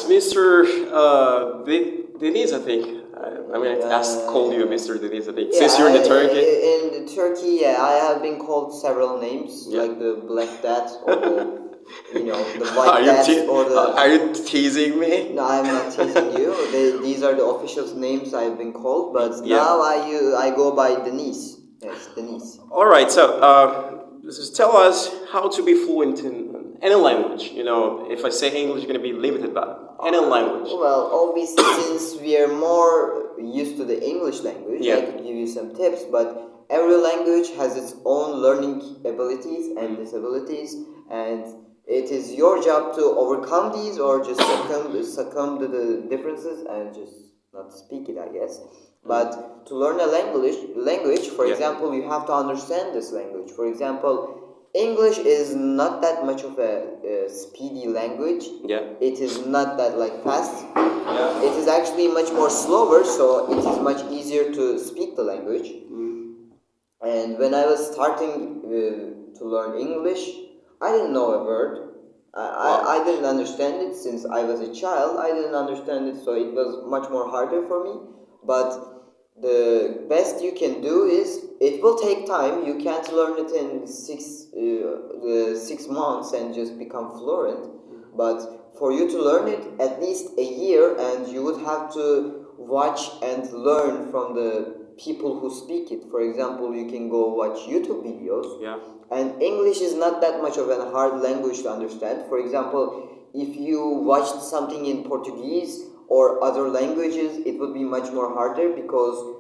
Mr. Deniz, I think. Call you Mr. Deniz, I think. Yeah, Since you're in Turkey. In Turkey, I have been called several names, like the Black Dad or the White Dad or the... Are you teasing me? No, I'm not teasing you. These are the official names I've been called, but now I go by Deniz. Yes, Deniz. All right, so just tell us how to be fluent in any language. If I say English, you're going to be limited by any language. Well, obviously, since we are more used to the English language, I could give you some tips, but every language has its own learning abilities and disabilities, and it is your job to overcome these or just succumb to the differences and just not speak it, I guess. But to learn a language, for example, you have to understand this language. For example, English is not that much of a speedy language. Yeah. It is not that fast. Yeah. It is actually much more slower, so it is much easier to speak the language. And when I was starting to learn English, I didn't know a word. I didn't understand it since I was a child. I didn't understand it, so it was much more harder for me. But the best you can do is, it will take time. You can't learn it in 6 months and just become fluent. But for you to learn it, at least a year, and you would have to watch and learn from the people who speak it. For example, you can go watch YouTube videos. Yeah. And English is not that much of a hard language to understand. For example, if you watched something in Portuguese or other languages, it would be much more harder because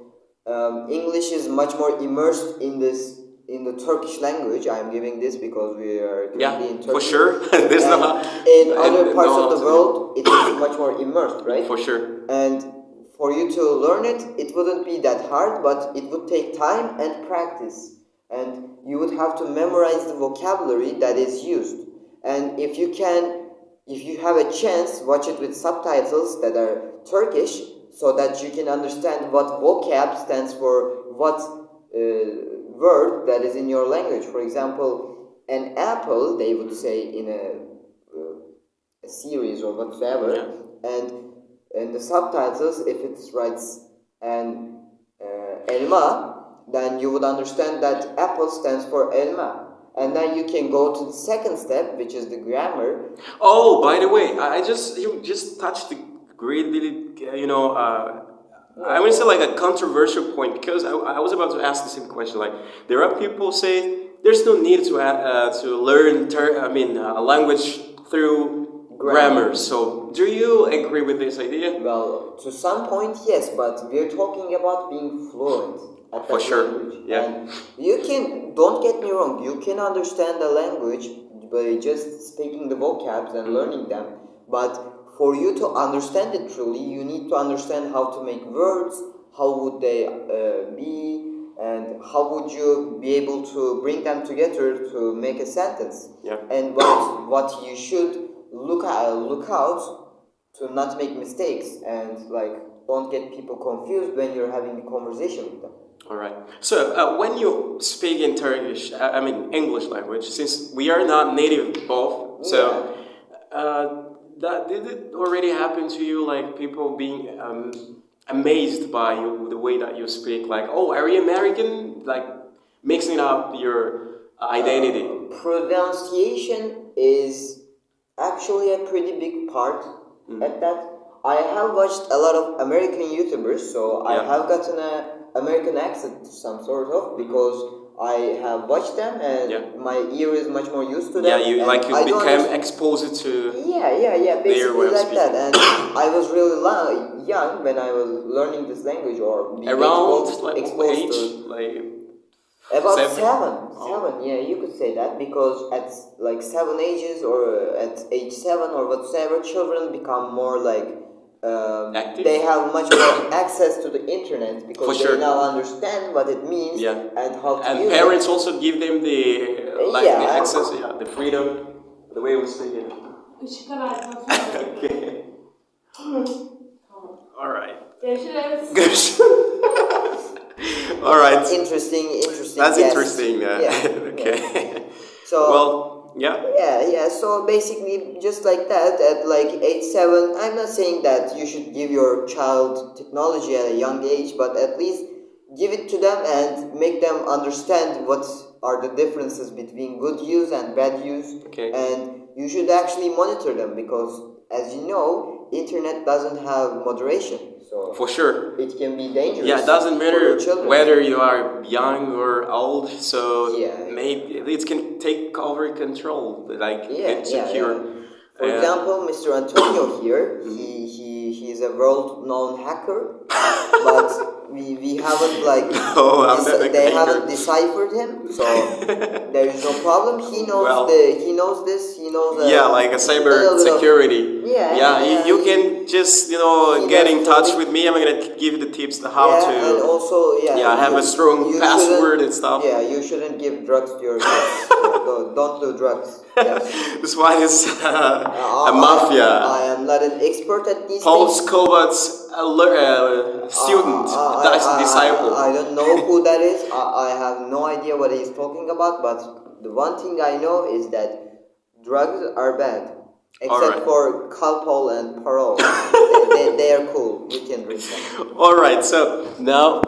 English is much more immersed in the Turkish language. I'm giving this because we are currently in Turkey. For sure. In other parts of the world, it is much more immersed, right? For sure. And for you to learn it, it wouldn't be that hard, but it would take time and practice. And you would have to memorize the vocabulary that is used. And if you have a chance, watch it with subtitles that are Turkish, so that you can understand what vocab stands for what word that is in your language. For example, an apple, they would say in a series or whatsoever, and the subtitles, if it writes an elma, then you would understand that apple stands for elma. And then you can go to the second step, which is the grammar. Oh, by the way, you just touched the really, I would say a controversial point, because I was about to ask the same question. There are people say there's no need to learn a language through grammar. So, do you agree with this idea? Well, to some point, yes, but we're talking about being fluent. For sure, language. yeah. And don't get me wrong, you can understand the language by just speaking the vocabs and learning them, but for you to understand it truly, you need to understand how to make words, how would they be, and how would you be able to bring them together to make a sentence. Yeah. And what you should look out to not make mistakes and don't get people confused when you're having a conversation with them. All right. So when you speak in Turkish, English language, since we are not native both, so did it already happen to you, people being amazed by the way that you speak? Are you American? Mixing up your identity. Pronunciation is actually a pretty big part at that. I have watched a lot of American YouTubers, so I have gotten an American accent some sort of, because I have watched them and my ear is much more used to them. Yeah, you became exposed to basically like that. And I was really young when I was learning this language, or being exposed to about 7. Oh. 7, yeah, you could say that, because at 7 ages or at age 7 or whatsoever, children become more active? They have much more access to the internet, because they now understand what it means and how to use it. And parents also give them the access, the freedom, the way we speak it. Okay. All right. Görüşürüz. All right. Interesting. That's yes. interesting. Yeah. Okay. So, Yeah. Yeah. So basically, just like that, at like 8, 7, I'm not saying that you should give your child technology at a young age, but at least give it to them and make them understand what are the differences between good use and bad use. Okay. And you should actually monitor them because, as you know, internet doesn't have moderation. So For sure. it can be dangerous. Yeah, it doesn't for your matter children. whether you are young or old. So Yeah. maybe it can take over control, like Yeah, secure. yeah. For example, Mr. Antonio here, he's a world-known hacker, but we haven't like No, I'm not a they hacker. haven't deciphered him, so there is no problem. He knows Well, he knows this. He knows Yeah, like a cyber little bit of- security. Yeah, You can just He get does in touch fully- with me. I'm gonna give you the tips to how yeah, to. and also have a strong you password shouldn't- and stuff. Yeah, you shouldn't give drugs to your kids. Yeah, don't do drugs. Yes. This one is a mafia. I am not an expert at these Paul things. Scobat's student, disciple. I don't know who that is. I have no idea what he's talking about. But the one thing I know is that drugs are bad, except Alright. for Calpol and Parole. They are cool. We can drink them. All right, so now